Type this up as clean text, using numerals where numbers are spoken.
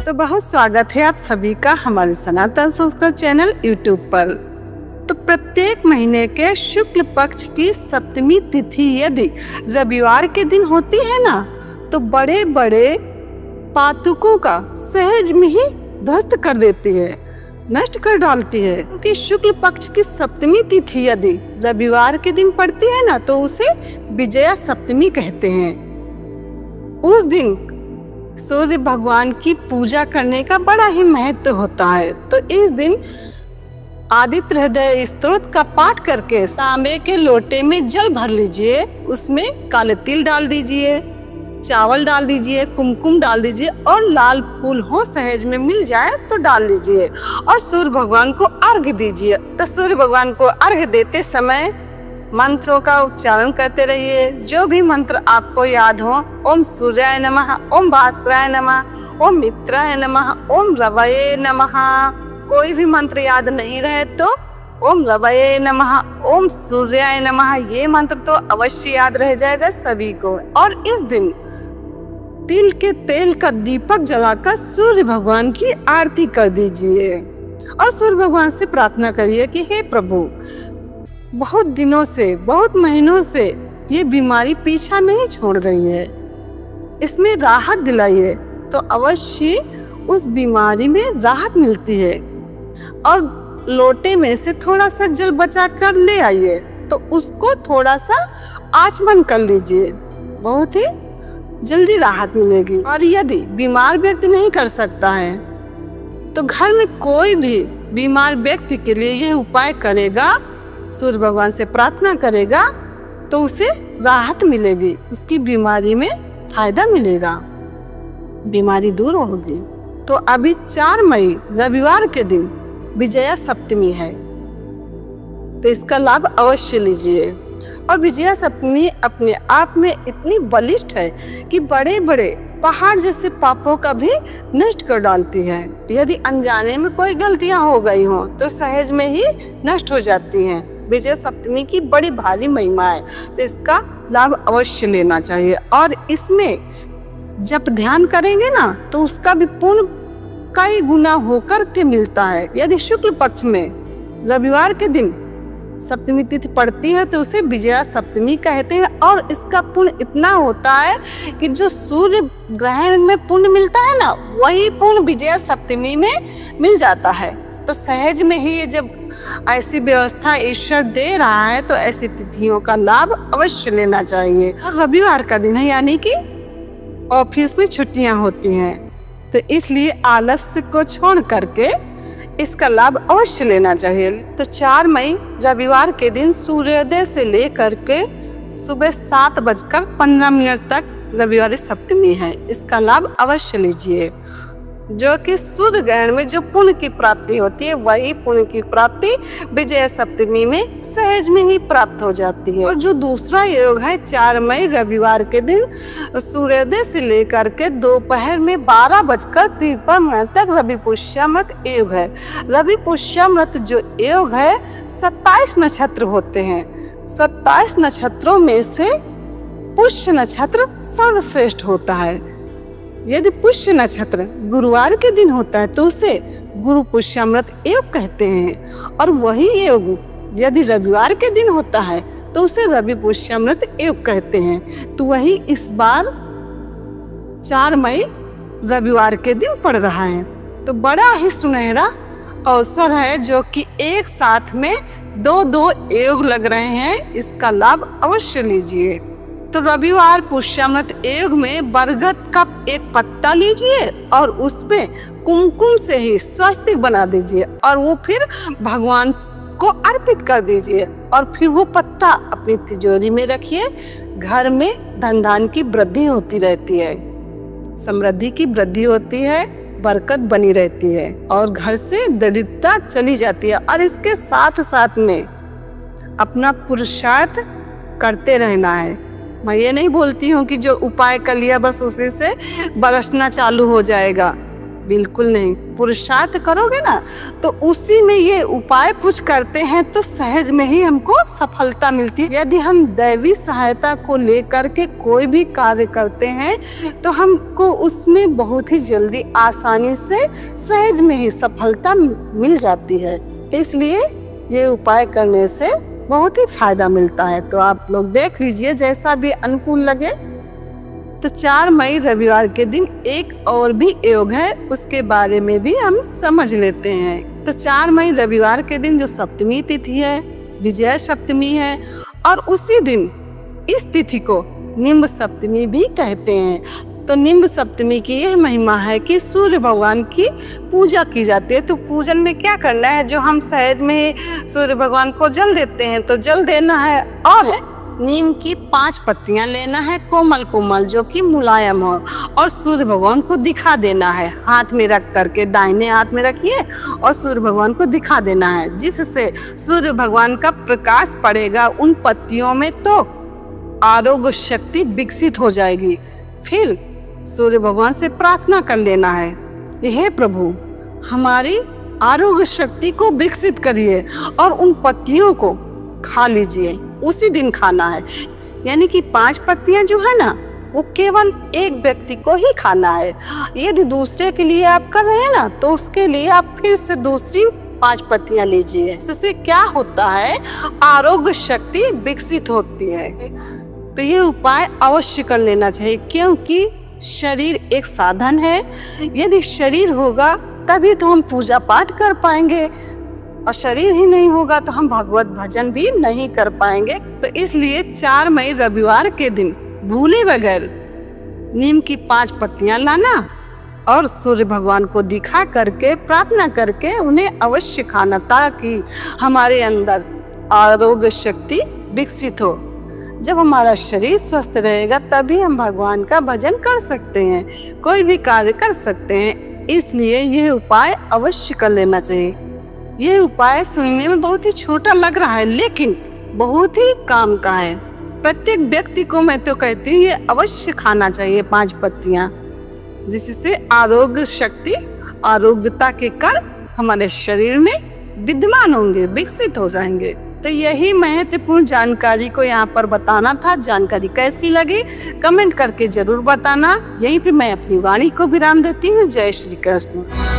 तो बहुत स्वागत है आप सभी का हमारे सनातन संस्कृत चैनल यूट्यूब पर। तो प्रत्येक महीने के शुक्ल पक्ष की सप्तमी तिथि यदि रविवार के दिन होती है ना, तो बड़े बड़े पातकों का सहज में ही ध्वस्त कर देती है, नष्ट कर डालती है। क्योंकि शुक्ल पक्ष की सप्तमी तिथि यदि रविवार के दिन पड़ती है ना, तो उसे विजया सप्तमी कहते हैं। उस दिन सूर्य भगवान की पूजा करने का बड़ा ही महत्व होता है। तो इस दिन आदित्य हृदय स्तोत्र का पाठ करके तांबे के लोटे में जल भर लीजिए, उसमें काले तिल डाल दीजिए, चावल डाल दीजिए, कुमकुम डाल दीजिए और लाल फूल हो सहज में मिल जाए तो डाल दीजिए और सूर्य भगवान को अर्घ्य दीजिए। तो सूर्य भगवान को अर्घ्य देते समय मंत्रों का उच्चारण करते रहिए। जो भी मंत्र आपको याद हो, ओम सूर्याय नमः, ओम भास्कराय नमः, ओम मित्राय नमः, ओम रवये नमः। कोई भी मंत्र याद नहीं रहे तो ओम रवये नमः, ओम सूर्याय नमः, ये मंत्र तो अवश्य याद रह जाएगा सभी को। और इस दिन तिल के तेल का दीपक जलाकर सूर्य भगवान की आरती कर दीजिए और सूर्य भगवान से प्रार्थना करिए कि हे प्रभु, बहुत दिनों से, बहुत महीनों से ये बीमारी पीछा नहीं छोड़ रही है, इसमें राहत दिलाइए। तो अवश्य उस बीमारी में राहत मिलती है। और लोटे में से थोड़ा सा जल बचा कर ले आइए, तो उसको थोड़ा सा आचमन कर लीजिए, बहुत ही जल्दी राहत मिलेगी। और यदि बीमार व्यक्ति नहीं कर सकता है तो घर में कोई भी बीमार व्यक्ति के लिए यह उपाय करेगा, सूर्य भगवान से प्रार्थना करेगा, तो उसे राहत मिलेगी, उसकी बीमारी में फायदा मिलेगा, बीमारी दूर होगी। तो अभी 4 मई रविवार के दिन विजया सप्तमी है, तो इसका लाभ अवश्य लीजिए। और विजया सप्तमी अपने आप में इतनी बलिष्ठ है कि बड़े बड़े पहाड़ जैसे पापों का भी नष्ट कर डालती है। यदि अनजाने में कोई गलतियां हो गई हो तो सहज में ही नष्ट हो जाती हैं। विजय सप्तमी की बड़ी भारी महिमा है, तो इसका लाभ अवश्य लेना चाहिए। और इसमें जब ध्यान करेंगे ना, तो उसका भी पुण्य कई गुना होकर के मिलता है। यदि शुक्ल पक्ष में रविवार के दिन सप्तमी तिथि पड़ती है तो उसे विजया सप्तमी कहते हैं। और इसका पुण्य इतना होता है कि जो सूर्य ग्रहण में पुण्य मिलता है ना, वही पुण्य विजया सप्तमी में मिल जाता है। तो सहज में ही जब ऐसी व्यवस्था ईश्वर दे रहा है, तो ऐसी तिथियों का लाभ अवश्य लेना चाहिए। रविवार का दिन है, यानी कि ऑफिस में छुट्टियां होती हैं, तो इसलिए आलस्य को छोड़ करके इसका लाभ अवश्य लेना चाहिए। तो 4 मई रविवार के दिन सूर्योदय से लेकर के सुबह 7:15 तक रविवार सप्तमी है, इसका लाभ अवश्य लीजिए। जो कि सूर्य ग्रहण में जो पुण्य की प्राप्ति होती है, वही पुण्य की प्राप्ति विजय सप्तमी में सहज में ही प्राप्त हो जाती है। और जो दूसरा योग है 4 मई रविवार के दिन सूर्योदय से लेकर के दोपहर में 12:53 तक रवि पुष्यामृत योग है। रवि पुष्यामृत जो योग है, 27 नक्षत्र होते हैं। 27 नक्षत्रों में से पुष्य नक्षत्र सर्वश्रेष्ठ होता है। यदि पुष्य नक्षत्र गुरुवार के दिन होता है तो उसे गुरु पुष्यामृत योग कहते हैं। और वही योग यदि रविवार के दिन होता है तो उसे रवि पुष्यामृत योग कहते हैं। तो वही इस बार 4 मई रविवार के दिन पड़ रहा है। तो बड़ा ही सुनहरा अवसर है, जो कि एक साथ में 2 योग लग रहे हैं, इसका लाभ अवश्य लीजिए। तो रविवार पुष्यामृत योग में बरगद का एक पत्ता लीजिए और उसमें कुमकुम से ही स्वस्तिक बना दीजिए और वो फिर भगवान को अर्पित कर दीजिए। और फिर वो पत्ता अपनी तिजोरी में रखिए। घर में धन धान की वृद्धि होती रहती है, समृद्धि की वृद्धि होती है, बरकत बनी रहती है और घर से दरिद्रता चली जाती है। और इसके साथ साथ में अपना पुरुषार्थ करते रहना है। मैं ये नहीं बोलती हूँ कि जो उपाय कर लिया बस उसी से बरसना चालू हो जाएगा, बिल्कुल नहीं। पुरुषार्थ करोगे ना तो उसी में ये उपाय कुछ करते हैं तो सहज में ही हमको सफलता मिलती है। यदि हम दैवी सहायता को लेकर के कोई भी कार्य करते हैं तो हमको उसमें बहुत ही जल्दी आसानी से सहज में ही सफलता मिल जाती है। इसलिए ये उपाय करने से बहुत ही फायदा मिलता है। तो आप लोग देख लीजिए जैसा भी अनुकूल लगे। तो 4 मई रविवार के दिन एक और भी योग है, उसके बारे में भी हम समझ लेते हैं। तो 4 मई रविवार के दिन जो सप्तमी तिथि है, विजय सप्तमी है, और उसी दिन इस तिथि को निम्ब सप्तमी भी कहते हैं। तो निम्ब सप्तमी की यह महिमा है कि सूर्य भगवान की पूजा की जाती है। तो पूजन में क्या करना है, जो हम सहज में सूर्य भगवान को जल देते हैं तो जल देना है, और नीम की 5 पत्तियां लेना है कोमल कोमल जो कि मुलायम हो, और सूर्य भगवान को दिखा देना है। हाथ में रख करके दाहिने हाथ में रखिए और सूर्य भगवान को दिखा देना है, जिससे सूर्य भगवान का प्रकाश पड़ेगा उन पत्तियों में तो आरोग्य शक्ति विकसित हो जाएगी। फिर सूर्य भगवान से प्रार्थना कर लेना है, हे प्रभु हमारी आरोग्य शक्ति को विकसित करिए, और उन पत्तियों को खा लीजिए। उसी दिन खाना है, यानी कि 5 पत्तियां जो है ना वो केवल एक व्यक्ति को ही खाना है। यदि दूसरे के लिए आप कर रहे हैं ना तो उसके लिए आप फिर से दूसरी 5 पत्तियां लीजिए। इससे क्या होता है, आरोग्य शक्ति विकसित होती है। तो ये उपाय अवश्य कर लेना चाहिए, क्योंकि शरीर एक साधन है। यदि शरीर होगा तभी तो हम पूजा पाठ कर पाएंगे, और शरीर ही नहीं होगा तो हम भगवत भजन भी नहीं कर पाएंगे। तो इसलिए 4 मई रविवार के दिन भूले बगैर नीम की 5 पत्तियां लाना और सूर्य भगवान को दिखा करके प्रार्थना करके उन्हें अवश्य खाना, ताकि हमारे अंदर आरोग्य शक्ति विकसित हो। जब हमारा शरीर स्वस्थ रहेगा तभी हम भगवान का भजन कर सकते हैं, कोई भी कार्य कर सकते हैं। इसलिए यह उपाय अवश्य कर लेना चाहिए। यह उपाय सुनने में बहुत ही छोटा लग रहा है, लेकिन बहुत ही काम का है। प्रत्येक व्यक्ति को मैं तो कहती हूँ ये अवश्य खाना चाहिए 5 पत्तियां, जिससे आरोग्य शक्ति, आरोग्यता के कण हमारे शरीर में विद्यमान होंगे, विकसित हो जाएंगे। तो यही महत्वपूर्ण जानकारी को यहाँ पर बताना था। जानकारी कैसी लगी कमेंट करके जरूर बताना। यहीं पे मैं अपनी वाणी को विराम देती हूँ। जय श्री कृष्ण।